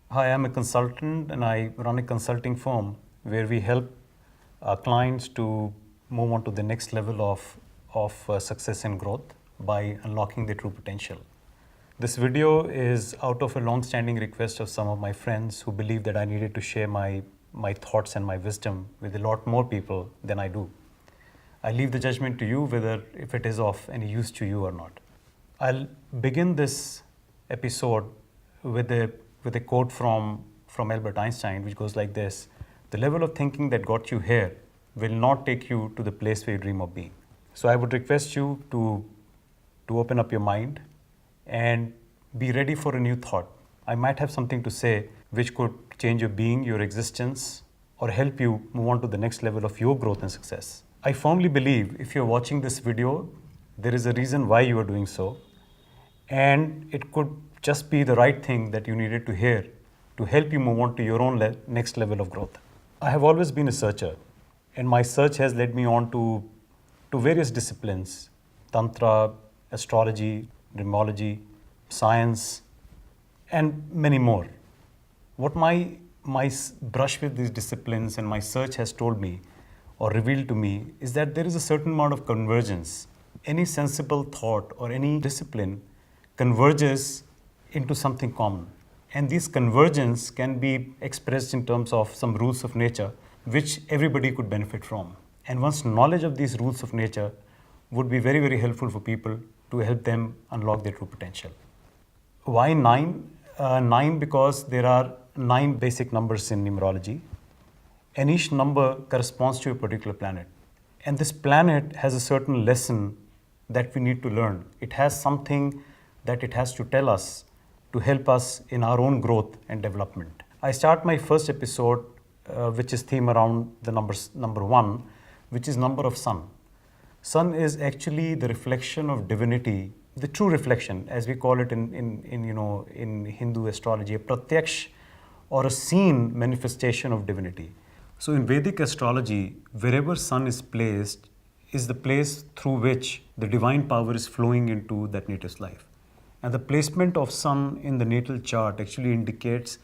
Hi, I'm a consultant and I run a consulting firm where we help our clients to move on to the next level of success and growth by unlocking their true potential. This video is out of a long-standing request of some of my friends who believe that I needed to share my thoughts and my wisdom with a lot more people than I do. I leave the judgment to you whether if it is of any use to you or not. I'll begin this episode with a quote from Albert Einstein, which goes like this: "The level of thinking that got you here will not take you to the place where you dream of being." So I would request you to open up your mind and be ready for a new thought. I might have something to say which could change your being, your existence, or help you move on to the next level of your growth and success. I firmly believe if you're watching this video, there is a reason why you are doing so, and it could just be the right thing that you needed to hear to help you move on to your own next level of growth. I have always been a searcher, and my search has led me on to various disciplines: Tantra, astrology, numerology, science, and many more. What my brush with these disciplines and my search has told me or revealed to me is that there is a certain amount of convergence. Any sensible thought or any discipline converges into something common. And this convergence can be expressed in terms of some rules of nature which everybody could benefit from. And one's knowledge of these rules of nature would be very, very helpful for people to help them unlock their true potential. Why 9? 9 because there are 9 basic numbers in numerology, and each number corresponds to a particular planet. And this planet has a certain lesson that we need to learn. It has something that it has to tell us to help us in our own growth and development. I start my first episode, which is theme around the number 1, which is number of sun. Sun is actually the reflection of divinity, the true reflection, as we call it in Hindu astrology, a pratyaksh or a seen manifestation of divinity. So in Vedic astrology, wherever sun is placed is the place through which the divine power is flowing into that native's life. And the placement of sun in the natal chart actually indicates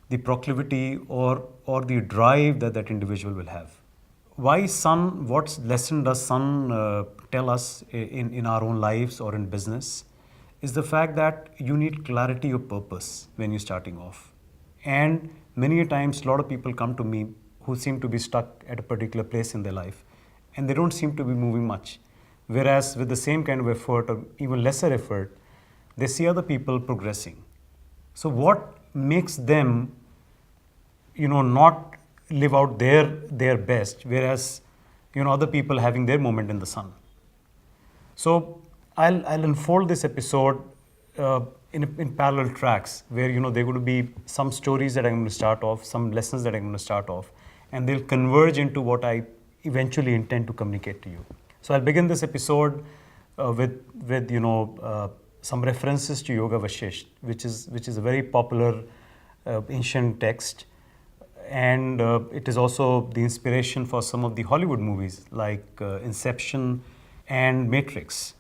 the proclivity or the drive that that individual will have. Why sun? What lesson does sun tell us in our own lives or in business? Is the fact that you need clarity of purpose when you're starting off. And many a times, a lot of people come to me who seem to be stuck at a particular place in their life, and they don't seem to be moving much. Whereas with the same kind of effort or even lesser effort, they see other people progressing. So what makes them, not live out their best, whereas, other people having their moment in the sun? So I'll unfold this episode in parallel tracks where, there are going to be some stories that I'm going to start off, some lessons that I'm going to start off, and they'll converge into what I eventually intend to communicate to you. So I'll begin this episode with some references to Yoga Vashisht, which is a very popular ancient text, and it is also the inspiration for some of the Hollywood movies like Inception and Matrix.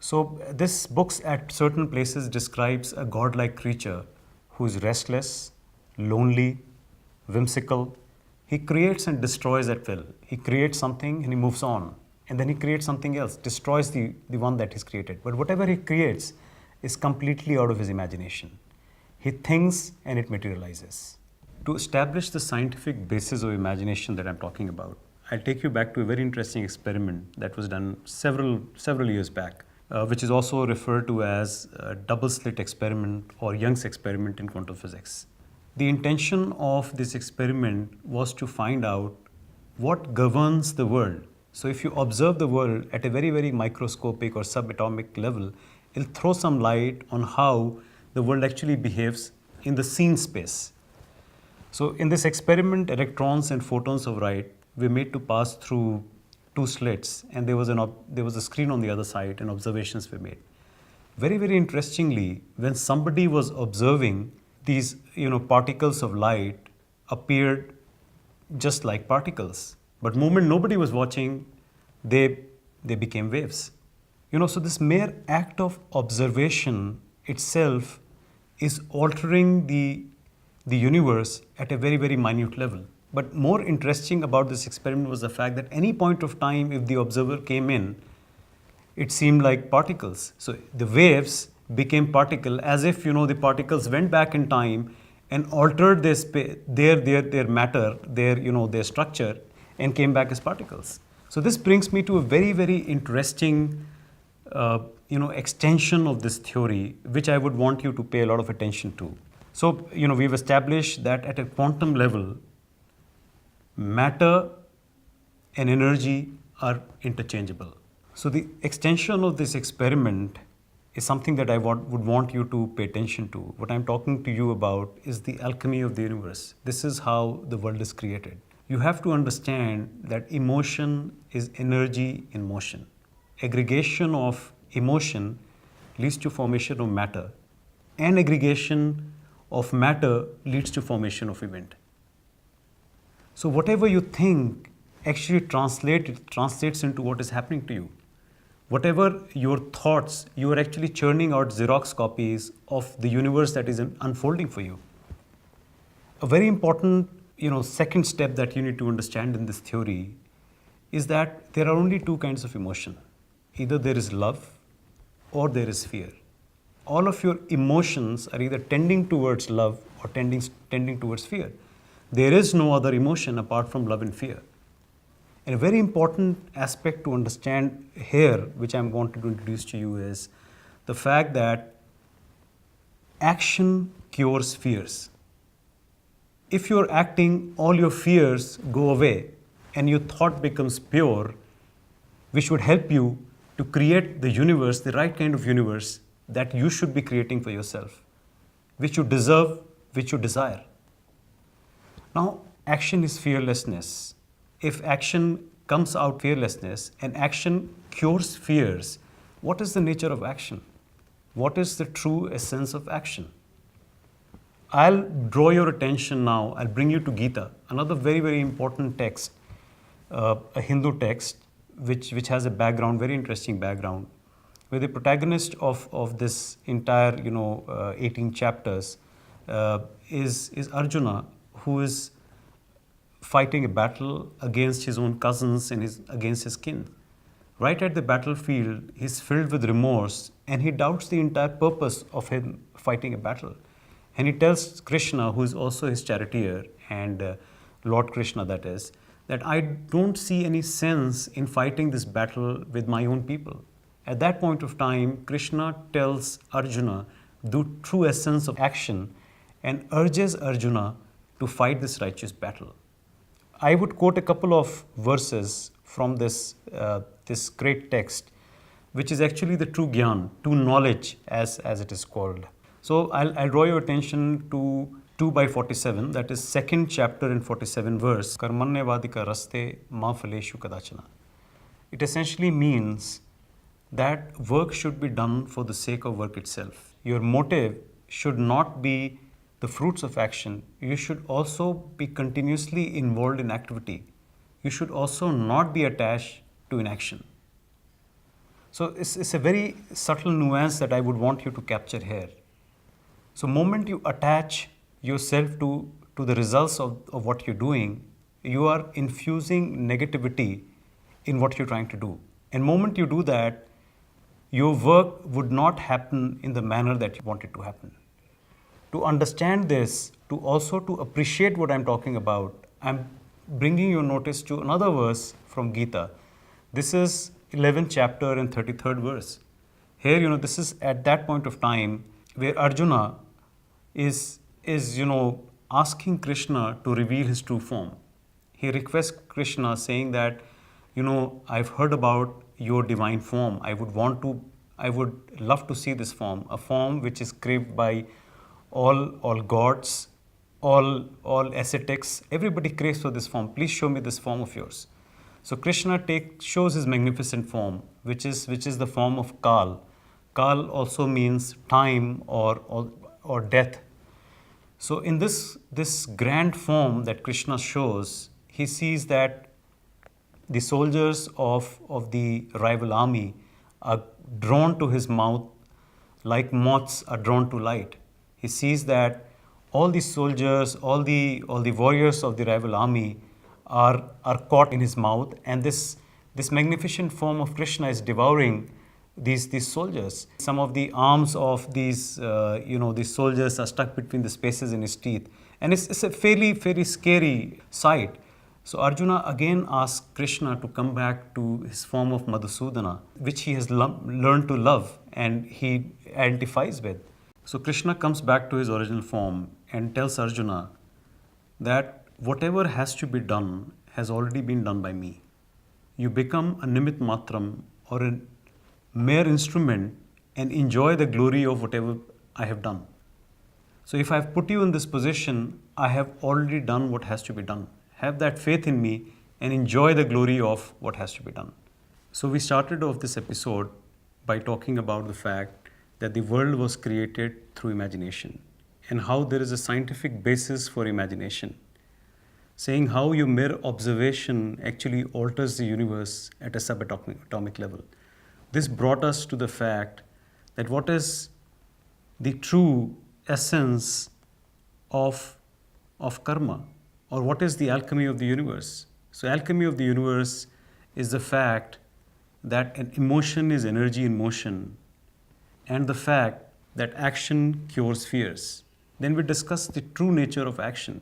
So this book at certain places describes a godlike creature who is restless, lonely, whimsical. He creates and destroys at will. He creates something and he moves on. And then he creates something else, destroys the one that he's created. But whatever he creates is completely out of his imagination. He thinks and it materializes. To establish the scientific basis of imagination that I'm talking about, I'll take you back to a very interesting experiment that was done several years back, which is also referred to as a double slit experiment or Young's experiment in quantum physics. The intention of this experiment was to find out what governs the world. So if you observe the world at a very, very microscopic or subatomic level, it'll throw some light on how the world actually behaves in the seen space. So in this experiment, electrons and photons of light were made to pass through 2 slits, and there was a screen on the other side, and observations were made. Very, very interestingly, when somebody was observing, these particles of light appeared just like particles. But the moment nobody was watching, they became waves. So this mere act of observation itself is altering the the universe at a very, very minute level. But more interesting about this experiment was the fact that any point of time, if the observer came in, it seemed like particles. So the waves became particle, as if the particles went back in time and altered their matter, their structure, and came back as particles. So this brings me to a very, very interesting extension of this theory, which I would want you to pay a lot of attention to. So we've established that at a quantum level, matter and energy are interchangeable. So the extension of this experiment is something that I would want you to pay attention to. What I'm talking to you about is the alchemy of the universe. This is how the world is created. You have to understand that emotion is energy in motion. Aggregation of emotion leads to formation of matter, and aggregation of matter leads to formation of event. So whatever you think actually translates into what is happening to you. Whatever your thoughts, you are actually churning out Xerox copies of the universe that is unfolding for you. A very important second step that you need to understand in this theory is that there are only two kinds of emotion. Either there is love or there is fear. All of your emotions are either tending towards love or tending towards fear. There is no other emotion apart from love and fear. And a very important aspect to understand here, which I'm going to introduce to you, is the fact that action cures fears. If you're acting, all your fears go away and your thought becomes pure, which would help you to create the universe, the right kind of universe that you should be creating for yourself, which you deserve, which you desire. Now, action is fearlessness. If action comes out fearlessness and action cures fears, what is the nature of action? What is the true essence of action? I'll draw your attention now, I'll bring you to Gita, another very, very important text, a Hindu text, which has a background, very interesting background, where the protagonist of this entire 18 chapters is Arjuna, who is fighting a battle against his own cousins and against his kin. Right at the battlefield, he's filled with remorse and he doubts the entire purpose of him fighting a battle. And he tells Krishna, who is also his charioteer, and Lord Krishna that is, that I don't see any sense in fighting this battle with my own people. At that point of time, Krishna tells Arjuna the true essence of action and urges Arjuna to fight this righteous battle. I would quote a couple of verses from this great text, which is actually the true gyan, true knowledge as it is called. So I'll draw your attention to 2/47, that is second chapter in 47 verse, Karmanyavadika raste ma phaleshu kadachana. It essentially means that work should be done for the sake of work itself. Your motive should not be the fruits of action. You should also be continuously involved in activity. You should also not be attached to inaction. So it's a very subtle nuance that I would want you to capture here. So moment you attach yourself to the results of what you're doing, you are infusing negativity in what you're trying to do. And moment you do that, your work would not happen in the manner that you want it to happen. To understand this, to appreciate what I'm talking about, I'm bringing your notice to another verse from Gita. This is 11th chapter and 33rd verse. Here, this is at that point of time where Arjuna is asking Krishna to reveal his true form. He requests Krishna saying that, I've heard about your divine form. I would love to see this form, a form which is craved by all gods, all ascetics. Everybody craves for this form. Please show me this form of yours. So Krishna shows his magnificent form, which is the form of Kal. Kal also means time or death. So in this grand form that Krishna shows, he sees that the soldiers of the rival army are drawn to his mouth like moths are drawn to light. He sees that all the soldiers, all the warriors of the rival army are caught in his mouth, and this magnificent form of Krishna is devouring these soldiers. Some of the arms of these soldiers are stuck between the spaces in his teeth, and it's a fairly scary sight. So Arjuna again asks Krishna to come back to his form of Madhusudana, which he has learned to love and he identifies with. So Krishna comes back to his original form and tells Arjuna that whatever has to be done has already been done by me. You become a nimit matram, or a mere instrument, and enjoy the glory of whatever I have done. So if I have put you in this position, I have already done what has to be done. Have that faith in me and enjoy the glory of what has to be done. So we started off this episode by talking about the fact that the world was created through imagination, and how there is a scientific basis for imagination, saying how your mere observation actually alters the universe at a subatomic level. This brought us to the fact that what is the true essence of karma, or what is the alchemy of the universe. So alchemy of the universe is the fact that an emotion is energy in motion, and the fact that action cures fears. Then we discuss the true nature of action.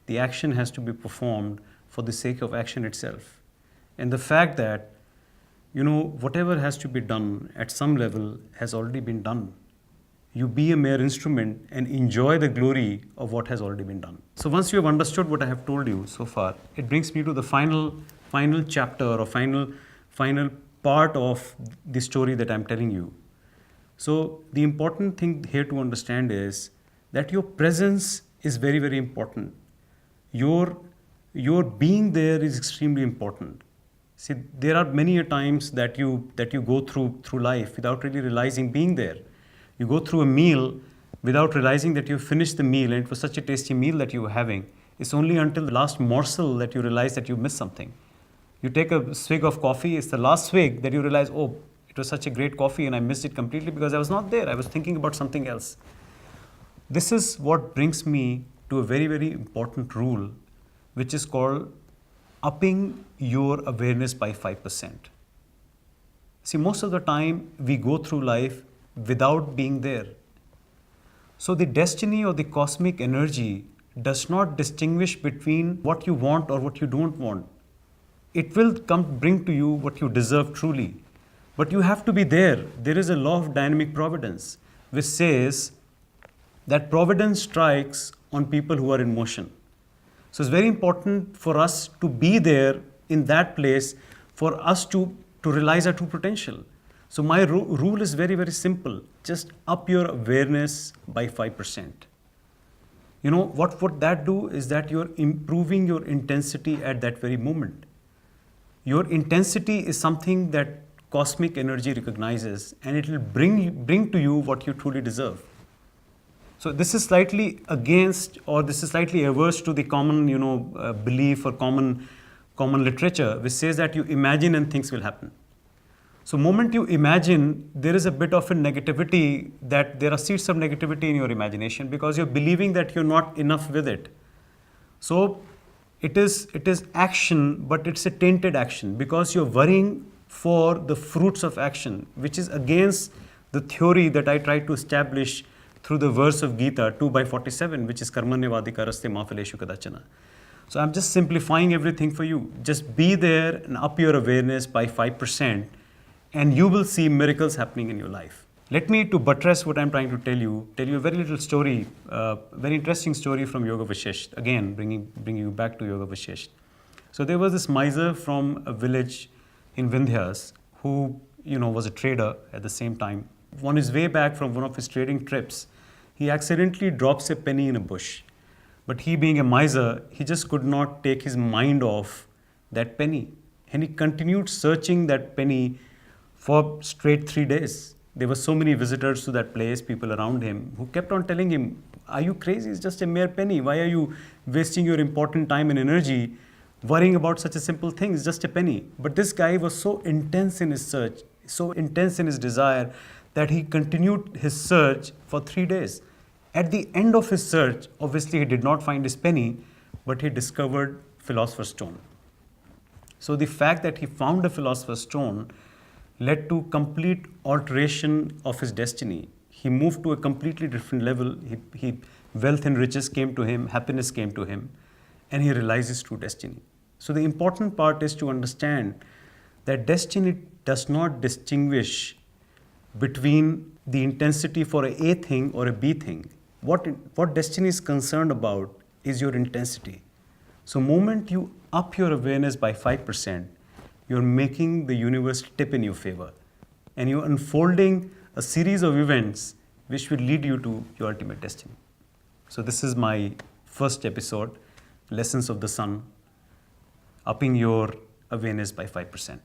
The action has to be performed for the sake of action itself. And the fact that, whatever has to be done at some level has already been done. You be a mere instrument and enjoy the glory of what has already been done. So once you have understood what I have told you so far, it brings me to the final chapter, or final part of the story that I'm telling you. So the important thing here to understand is that your presence is very, very important. Your being there is extremely important. See, there are many a times that you go through life without really realizing being there. You go through a meal without realizing that you finished the meal, and it was such a tasty meal that you were having. It's only until the last morsel that you realize that you missed something. You take a swig of coffee, it's the last swig that you realize, oh, it was such a great coffee and I missed it completely because I was not there. I was thinking about something else. This is what brings me to a very, very important rule, which is called upping your awareness by 5%. See, most of the time we go through life without being there. So the destiny or the cosmic energy does not distinguish between what you want or what you don't want. It will bring to you what you deserve truly. But you have to be there. There is a law of dynamic providence which says that providence strikes on people who are in motion. So it's very important for us to be there in that place for us to realize our true potential. So my rule is very, very simple. Just up your awareness by 5%. What would that do is that you're improving your intensity at that very moment. Your intensity is something that cosmic energy recognizes, and it will bring to you what you truly deserve. So this is slightly against, or this is slightly averse to the common, belief or common literature, which says that you imagine and things will happen. So moment you imagine, there is a bit of a negativity, that there are seeds of negativity in your imagination because you're believing that you're not enough with it. So it is action, but it's a tainted action because you're worrying for the fruits of action, which is against the theory that I tried to establish through the verse of Gita 2/47, which is karmanyavadika raste ma phaleshu kadachana. So I'm just simplifying everything for you. Just be there and up your awareness by 5%, and you will see miracles happening in your life. Let me, to buttress what I'm trying to tell you a very little story, very interesting story from Yoga Vashisht. Again, bringing you back to Yoga Vashisht. So there was this miser from a village in Vindhyas who, was a trader at the same time. On his way back from one of his trading trips, he accidentally drops a penny in a bush. But he, being a miser, he just could not take his mind off that penny. And he continued searching that penny for straight 3 days. There were so many visitors to that place, people around him, who kept on telling him, are you crazy? It's just a mere penny. Why are you wasting your important time and energy worrying about such a simple thing? It's just a penny. But this guy was so intense in his search, so intense in his desire, that he continued his search for 3 days. At the end of his search, obviously he did not find his penny, but he discovered Philosopher's Stone. So the fact that he found a Philosopher's Stone led to complete alteration of his destiny. He moved to a completely different level. Wealth and riches came to him, happiness came to him, and he realized his true destiny. So the important part is to understand that destiny does not distinguish between the intensity for a A thing or a B thing. What destiny is concerned about is your intensity. So moment you up your awareness by 5%, you're making the universe tip in your favor. And you're unfolding a series of events which will lead you to your ultimate destiny. So this is my first episode, Lessons of the Sun, upping your awareness by 5%.